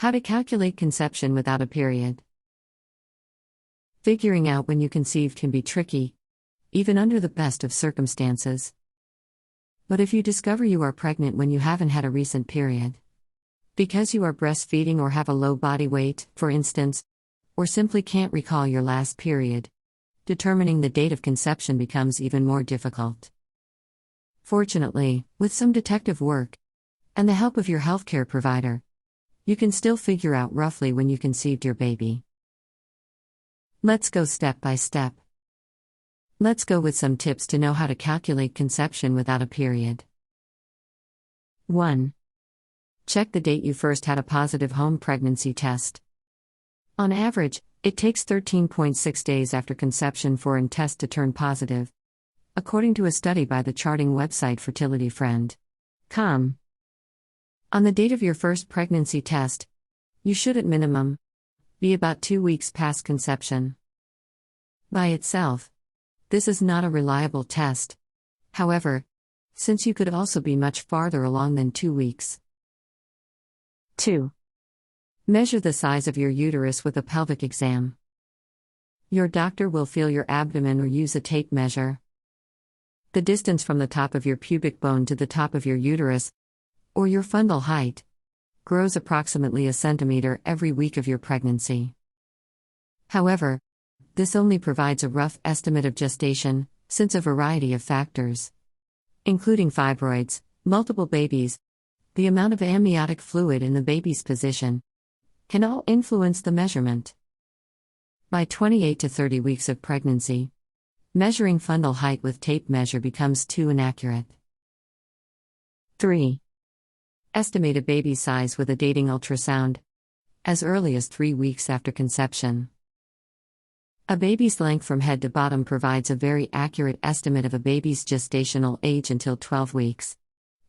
How to calculate conception without a period. Figuring out when you conceived can be tricky, even under the best of circumstances. But if you discover you are pregnant when you haven't had a recent period, because you are breastfeeding or have a low body weight, for instance, or simply can't recall your last period, determining the date of conception becomes even more difficult. Fortunately, with some detective work, and the help of your healthcare provider, you can still figure out roughly when you conceived your baby. Let's go step by step. Let's go with some tips to know how to calculate conception without a period. 1. Check the date you first had a positive home pregnancy test. On average, it takes 13.6 days after conception for a test to turn positive, according to a study by the charting website fertilityfriend.com. On the date of your first pregnancy test, you should at minimum be about 2 weeks past conception. By itself, this is not a reliable test, however, since you could also be much farther along than 2 weeks. 2. Measure the size of your uterus with a pelvic exam. Your doctor will feel your abdomen or use a tape measure. The distance from the top of your pubic bone to the top of your uterus, or your fundal height, grows approximately a centimeter every week of your pregnancy. However, this only provides a rough estimate of gestation, since a variety of factors, including fibroids, multiple babies, the amount of amniotic fluid in the baby's position, can all influence the measurement. By 28 to 30 weeks of pregnancy, measuring fundal height with tape measure becomes too inaccurate. 3. Estimate a baby size with a dating ultrasound, as early as 3 weeks after conception. A baby's length from head to bottom provides a very accurate estimate of a baby's gestational age until 12 weeks,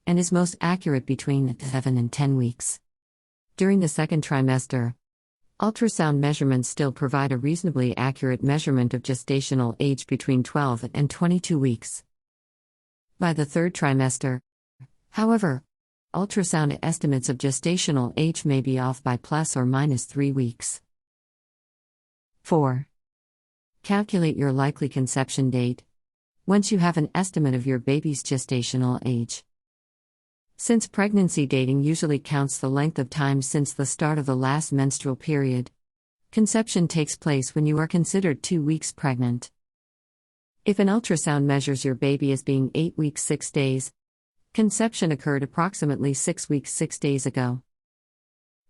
and is most accurate between 7 and 10 weeks. During the second trimester, ultrasound measurements still provide a reasonably accurate measurement of gestational age between 12 and 22 weeks. By the third trimester, however, ultrasound estimates of gestational age may be off by plus or minus 3 weeks. 4. Calculate your likely conception date, once you have an estimate of your baby's gestational age. Since pregnancy dating usually counts the length of time since the start of the last menstrual period, conception takes place when you are considered 2 weeks pregnant. If an ultrasound measures your baby as being 8 weeks 6 days, conception occurred approximately 6 weeks 6 days ago.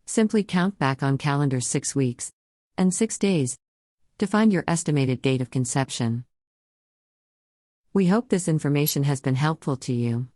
Simply count back on calendar 6 weeks and 6 days to find your estimated date of conception. We hope this information has been helpful to you.